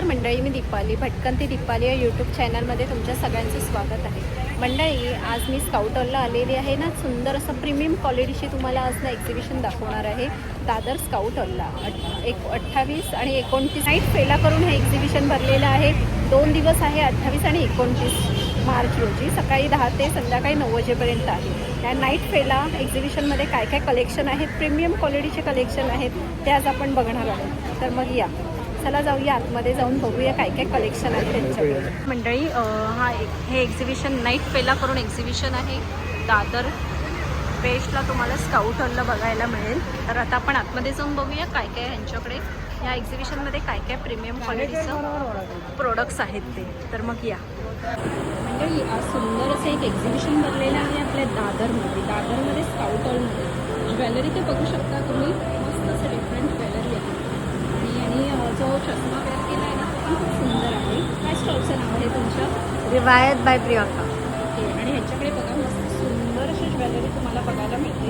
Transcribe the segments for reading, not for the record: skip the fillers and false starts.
मंडळी, मी दीपाली भटकंती दीपाली या यूट्यूब चॅनलमध्ये तुमच्या सगळ्यांचं स्वागत आहे. मंडळी, आज मी स्काउट हॉलला आलेली आहे ना. सुंदर असं प्रीमियम क्वालिटीची तुम्हाला आज ना एक्झिबिशन दाखवणार आहे दादर स्काउट हॉलला. 28 आणि 29 नाईट फेला करून हे एक्झिबिशन भरलेलं आहे. 2 दिवस आहे, 28 आणि 29 मार्च रोजी सकाळी 10 ते संध्याकाळी 9 वाजेपर्यंत आहे. या नाईट फेला एक्झिबिशनमध्ये काय काय कलेक्शन आहेत, प्रीमियम क्वालिटीचे कलेक्शन आहेत, ते आज आपण बघणार आहोत. तर मग या, चला जाऊया आतमध्ये, जाऊन बघूया काय काय कलेक्शन आहे त्यांच्याकडे. मंडळी, हे एक्झिबिशन नाईट फेला करून एक्झिबिशन आहे दादर वेस्टला. तुम्हाला स्काउट हॉलला बघायला मिळेल. तर आता आपण आतमध्ये जाऊन बघूया काय काय ह्यांच्याकडे या एक्झिबिशनमध्ये काय काय प्रीमियम क्वालिटीचं प्रोडक्ट्स आहेत ते. तर मग या मंडळी, आज सुंदर असं एक एक्झिबिशन भरलेलं आहे आपल्या दादरमध्ये स्काउट हॉलमध्ये. ज्वेलरी ते बघू शकता तुम्ही, मस्त असं डिफरंट ज्वेलरी आहे. आणि जो चष्मा वेअर केला आहे ना, तो पण खूप सुंदर आहे. काय स्टॉलचं नाव आहे तुमचं? रिवायत बाय प्रियंका. ओके. आणि ह्याच्याकडे बघा, मस्त सुंदर अशी ज्वेलरी तुम्हाला बघायला मिळते.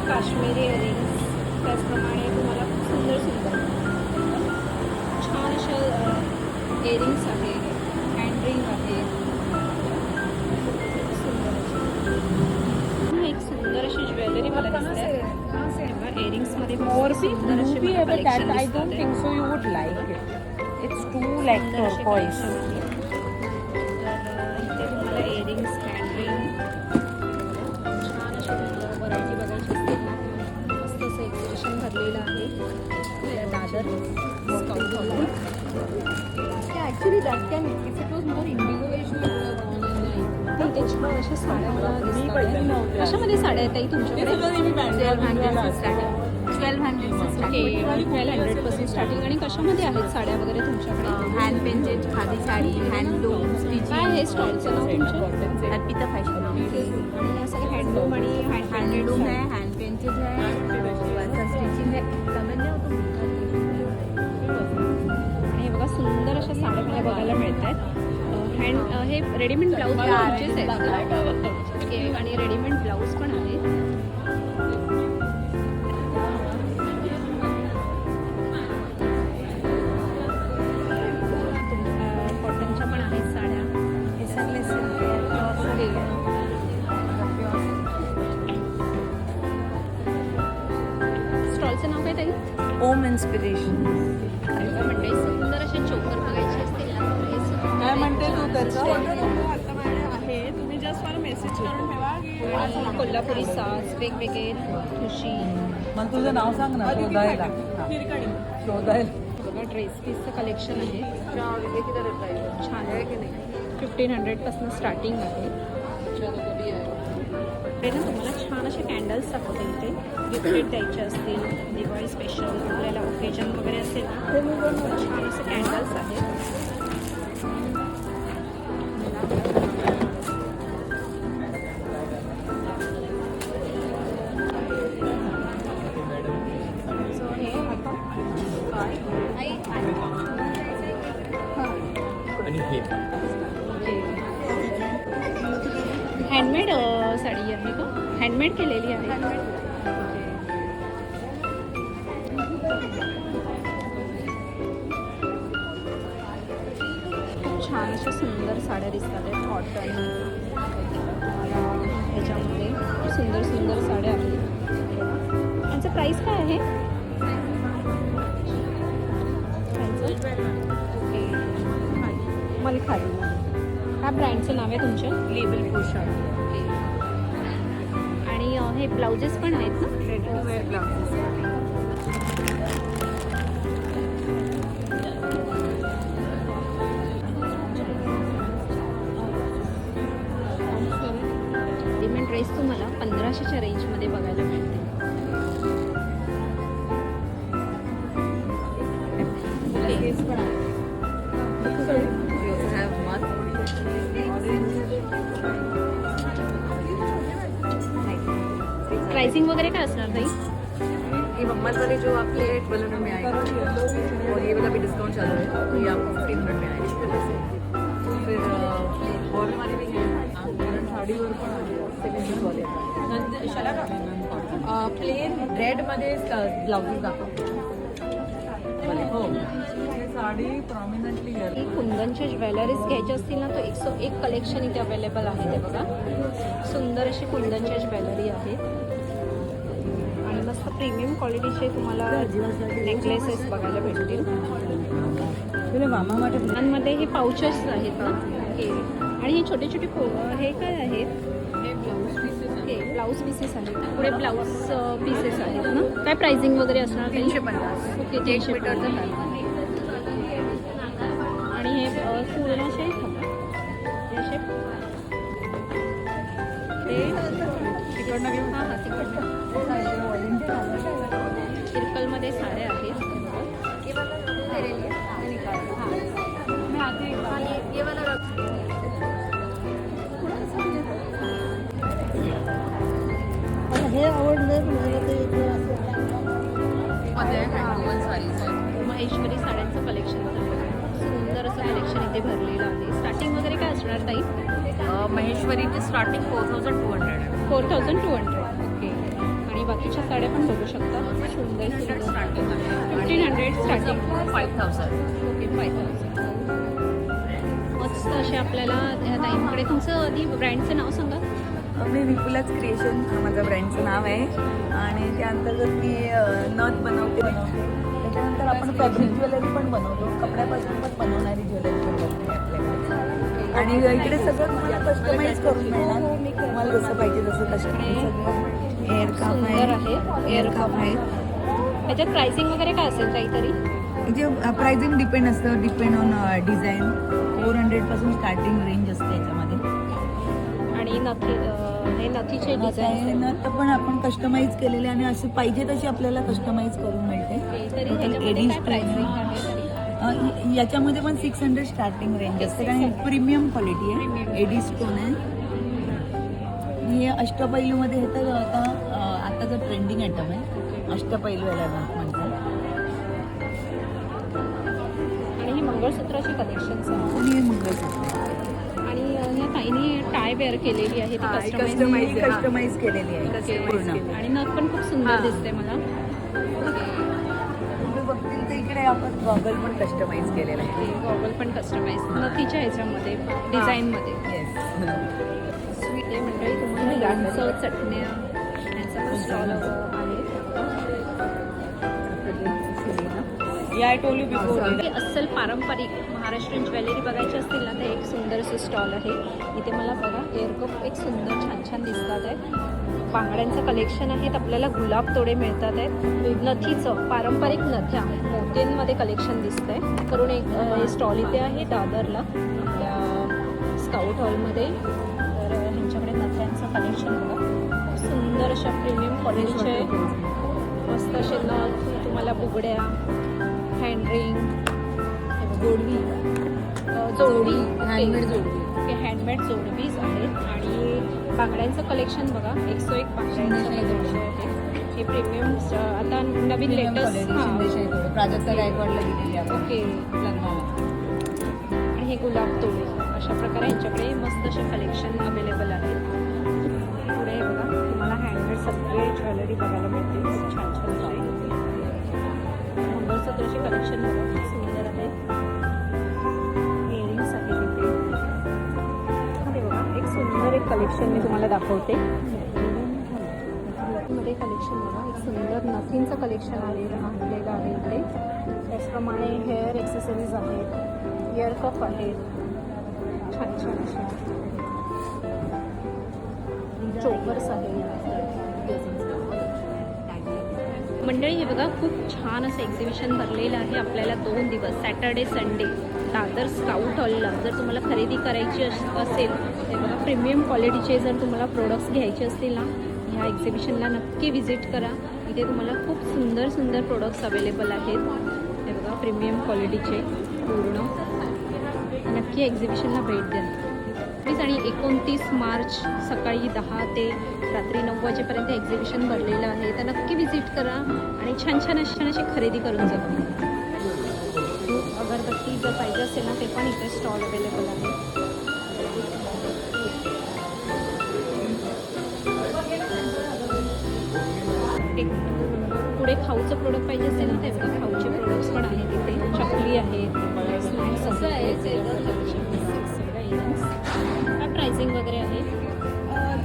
काश्मीरी इयरिंग्स, त्याचप्रमाणे तुम्हाला खूप सुंदर छान अशा इयरिंग्स आहे, हँडरिंग आहे. एक सुंदर अशी ज्वेलरी मला दिसते. इयरिंग्समध्ये More sunder but that I don't think so you would like it. It's too like turquoise. इथे तुम्हाला इयरिंग्स, हँडरिंग, छान अशी व्हरायटी बघायची असते ना. मस्त असं एक्झिबिशन भरलेलं आहे Dadar scout hall. Actually that can, if it was more indigo-ish, we would have gone in like. ते छान अशा साड्या मला दिसतात. कशामध्ये साड्या आहेत ताई तुमच्याकडे? 1200 स्टार्टिंग. आणि कशामध्ये आहेत साड्या वगैरे तुमच्याकडे? Hand painted khadi sari, handloom काय आहे स्टॉलचं नाव तुमचं? अर्पिता फॅशन. आणि या सगळ्या हँडलूम आणि हँडलूम है, हँड पेंटेड है, स्टिचिंग है. आणि हे बघा, सुंदर अशा साड्या मला बघायला मिळत आहेत. हे रेडीमेड ब्लाऊज तुमचेच आहेत. ओके. आणि रेडीमेड ब्लाऊज पण आहे. कॉटनच्या पण आहेत साड्या. हे सगळे स्टॉलचं नाव काय ताई? ओम इन्स्पिरेशन. म्हणजे सुंदर असे चोकर बघायचे असतील ना, तर हे सुंदर काय म्हणते तू त्याचं? आहे, तुम्ही जस्ट मला मेसेज करून ठेवा की आणि कोल्हापुरी साज, वेगवेगळे ठुशी. मग तुझं नाव सांग ना, शोधायला. बघा, ड्रेस पीसचं कलेक्शन आहे. छान आहे की नाही? 1500 स्टार्टिंग आहे. ते ना तुम्हाला छान असे कॅन्डल्स दाखवते इथे. गिफ्टेड द्यायचे असतील, दिवाळी स्पेशल आपल्याला ओकेजन वगैरे असेल ना, छान असे कॅन्डल्स आहेत. हँडमेड साडी आहे का? हँडमेड केलेली आहे. खूप छान अशा सुंदर साड्या दिसतात आहेत. कॉटन ह्याच्यामध्ये सुंदर सुंदर साड्या आहेत. यांचं प्राईस काय आहे? ओके. मलखारी. ह्या ब्रँडचं नाव आहे तुमच्या? लेबल पोशाख. ओके. आणि हे ब्लाउजेस पण आहेत ना? Ready to wear blouses. Readymade dress तुम्हाला 1500च्या रेंजमध्ये बघायला मिळते. प्राइसिंग वगैरह क्या असणार भाई? ये मम्मद वाली जो आपकी है 1200 में आएगी, और ये वाला भी डिस्काउंट चालू है, तो ये आपको 1500 में आएगी. फिर बॉर्डर वाली भी है, साडीवर पण आहे. प्लेन रेडमध्ये ब्लाउजेस दाखव. हो, साडी प्रॉमिनंटली हेअर. ही कुंदनच्या ज्वेलरीज घ्यायच्या असतील ना, तर 101 कलेक्शन इथे अवेलेबल आहे. ते बघा, सुंदर अशी कुंदनच्या ज्वेलरी आहेत आणि मस्त प्रीमियम क्वालिटीचे तुम्हाला नेकलेसेस बघायला भेटतील. मध्ये हे पाउचेस आहेत ना हे, आणि हे छोटे छोटे हे काय आहेत? हे ब्लाऊज पीसेस आहेत. पुढे ब्लाऊज पीसेस आहेत ना. काय प्राइसिंग वगैरे असणार? 350. ओके, 350. आणि हे पूर्ण असे असे ते तिकडनं घेऊन हां हां तिकडनं सर्कलमध्ये साड्या आहेत. हे आवडलं मला ते महेश्वरी साड्यांचं कलेक्शन सुंदर असं कलेक्शन इथे भरलेलं आहे. स्टार्टिंग वगैरे काय असणार ताई? महेश्वरीची स्टार्टिंग 4200 आहे. 4200. ओके. आणि बाकीच्या साड्या पण बघू शकता. सुंदर सुंदर स्टार्टिंग आहे 1500 स्टार्टिंग. 5000. ओके, 5000. मस्त असे आपल्याला त्या ताईंकडे. तुमचं आधी ब्रँडचं नाव सांगा. मी विपुलाच क्रिएशन माझं ब्रँडचं नाव आहे आणि त्या अंतर्गत मी नथ बनवते. त्याच्यानंतर आपण फॅब्रिक ज्वेलरी पण बनवतो. कपड्यापासून पण बनवणारी ज्वेलरी पण बनवते आपल्याकडे. आणि इकडे सगळं तुम्हाला कस्टमाइज करून मिळणार. तुम्हाला जसं पाहिजे तसं कस्टमाइज. एअर काप सुंदर आहे. एअर काप आहे. ह्याच्यात प्राइसिंग वगैरे काय असेल काहीतरी? जे प्राइसिंग डिपेंड असतं. Depend on design. 400 पासून स्टार्टिंग रेंज असते याच्यामध्ये. आणि नथी हे नथीचे डिझाईन नथ पण आपण कस्टमाइज केलेले आणि असं पाहिजे तशी आपल्याला कस्टमाइज करून मिळते. तरी ह्याच्यामध्ये काय प्राइसिंग आहे तरी? याच्यामध्ये पण 600 स्टार्टिंग रेंज असते कारण प्रीमियम क्वालिटी आहे. एडी स्टोन आहे. हे अष्टपैलूमध्ये हे तर आताचं ट्रेंडिंग आयटम आहे. अष्टपैलू याला म्हणतात. आणि ही मंगळसूत्राची कलेक्शन्स आहे. आणि हे मंगळसूत्र आणि ह्या ताईने टाय वेअर केलेली आहे ती कस्टमाइज केलेली आहे पूर्ण. आणि नथ पण खूप सुंदर दिसते मला. तुम्ही बघतील तर इकडे आपण गॉगल पण कस्टमाइज केलेला आहे. गॉगल पण कस्टमाइज नथीच्या ह्याच्यामध्ये डिझाईनमध्ये. येस. स्वीट आहे मंडळी. तुम्हाला लोणचं, चटण्या यांचा पण स्टॉल आहे. हे अस्सल पारंपरिक महाराष्ट्रीयन ज्वेलरी बघायची असतील ना तर एक सुंदर असं स्टॉल आहे. इथे मला बघा एअरकप एक सुंदर छान छान दिसतात आहे. बांगड्यांचं कलेक्शन आहेत. आपल्याला गुलाब तोडे मिळतात आहेत. नथीचं पारंपरिक नथ्या मोत्यांमध्ये कलेक्शन दिसतंय. करून एक हे स्टॉल इथे आहे दादरला आपल्या स्काउट हॉलमध्ये. तर ह्यांच्याकडे नथ्यांचं कलेक्शन बघा. सुंदर अशा प्रीमियम क्वालिटीचे मस्त असे नथ, तुम्हाला बुगड्या, हँडरिंग, जोडवी, हँडमेड जोडवी. ओके, हँडमेड जोडवीज आहेत. आणि बांगड्यांचं कलेक्शन बघा. 101 बांगड्यांचं कलेक्शन आहे. हे प्रीमियम आता नवीन लेटेस्ट प्राजक्ता गायकवाडला दिलेली आहे. ओके. आणि हे गुलाब तोडे अशा प्रकारे यांच्याकडे मस्त असे कलेक्शन अवेलेबल आहेत. पुढे हे बघा तुम्हाला हँडमेड सगळे ज्वेलरी बघायला मिळते. खूप छान छान असे मंगळसूत्राचे कलेक्शन बघा. खूप सुंदर आहे. इयरिंग्स आहेत इथे. हे बघा एक सुंदर एक कलेक्शन मी तुम्हाला दाखवते. मध्ये कलेक्शन बघा. एक सुंदर नथींचं कलेक्शन आणलेलं आहे इकडे. त्याचप्रमाणे हेअर एक्सेसरीज आहेत. इयर कप आहेत. छान छान असे चोकर्स आहेत. मंडळी हे बघा खूप छान असं एक्झिबिशन भरलेलं आहे. आपल्याला 2 दिवस सॅटर्डे संडे दादर स्काउट हॉलला जर तुम्हाला खरेदी करायची असेल ते बघा प्रीमियम क्वालिटीचे जर तुम्हाला प्रोडक्ट्स घ्यायचे असतील ना ह्या एक्झिबिशनला नक्की विजिट करा. इथे तुम्हाला खूप सुंदर सुंदर प्रोडक्ट्स अवेलेबल आहेत. हे बघा प्रीमियम क्वालिटीचे पूर्ण. नक्की एक्झिबिशनला भेट द्या प्लीज. आणि 29 मार्च सकाळी 10 ते रात्री 9 वाजेपर्यंत एक्झिबिशन भरलेलं आहे. तर नक्की विजिट करा आणि छान छान अशी खरेदी करून जा. अगरबत्ती जर पाहिजे असेल ना ते पण इथे स्टॉल अवेलेबल आहे. पुढे थोडे खाऊचं प्रोडक्ट पाहिजे असेल ना, ते बघा खाऊचे प्रोडक्ट्स पण आहेत इथे. चकली आहेत, स्नॅक्स असं आहे. काय प्राइसिंग वगैरे आहे?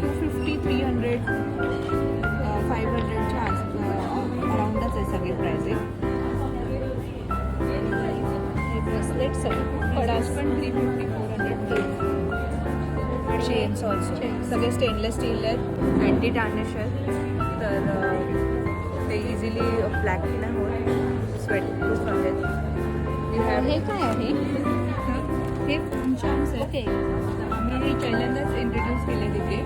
250, 300, 500च्या अराउंडच आहे सगळे प्राइसिंग. हे ब्रेसलेट्स आहेत, पडास पण 350, 400 चेन्स ऑल्सो सगळे स्टेनलेस स्टील आहेत, अँटी टार्निश आहेत. तर ते इझिली ब्लॅक नाही होत, स्वेट प्रूफ आहेत. यू हॅव हे काय आहे? हे चान्स आहेत. ओके आम्ही पहिल्यांदाच इंट्रोड्यूस केले तिथे.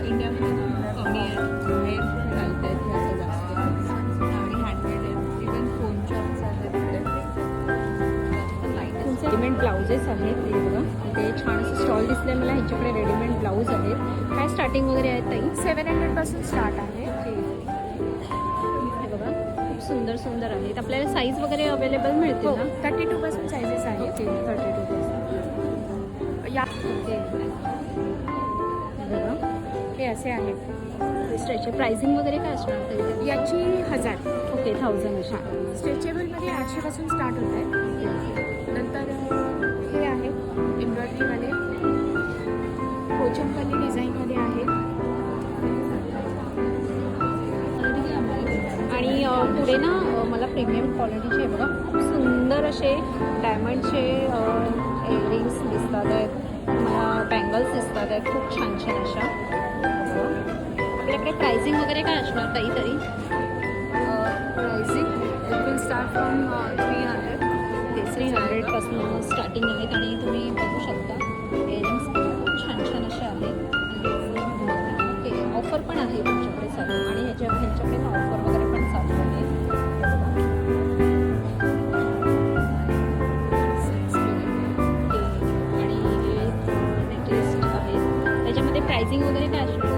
इंडियामध्ये कमी आहे, बाहेर घालत आहेत ह्याचं जास्त. आणि हँडमेड आहेत, इवन फोन चॉप्स आहेत तिकडे. तुमचे रेडीमेड ब्लाउजेस आहेत. हे बघा ते छान असं स्टॉल दिसले मला. ह्याच्याकडे रेडीमेड ब्लाऊज आहेत. काय स्टार्टिंग वगैरे आहेत ताई? 700पासून स्टार्ट आहे. हे बघा खूप सुंदर सुंदर आहेत. आपल्याला साईज वगैरे अवेलेबल मिळतील ना? 32पासून सायझेस आहेत. 32 या ओके. बघा हे असे आहेत. स्ट्रेचचे प्राइसिंग वगैरे काय असणार तरी? याची 1000. ओके 1000 अशी. स्ट्रेचेबलमध्ये 800पासून स्टार्ट होत आहे. नंतर हे आहे एम्ब्रॉयडरीवाले, पोचमपल्ली डिझाईनमध्ये आहेत. आणि पुढे ना मला प्रीमियम क्वालिटीचे बघा खूप सुंदर असे डायमंडचे इयरिंग्स दिसतात आहेत. मला बँगल्स दिसतात आहेत खूप छान छान अशा. आपल्याकडे प्राइसिंग वगैरे काय असणार ताई तरी? Pricing it will start from 300. 300पासून स्टार्टिंग आहेत. आणि तुम्ही बघू शकता इयरिंग्स खूप छान छान असे आहेत. ओके ऑफर पण आहे तुमच्याकडे चालू. आणि ह्यांच्याकडे ना ऑफर वगैरे पण चालू आहे. आणि हे नेकलेस आहेत. त्याच्यामध्ये प्राइसिंग वगैरे काय असणार?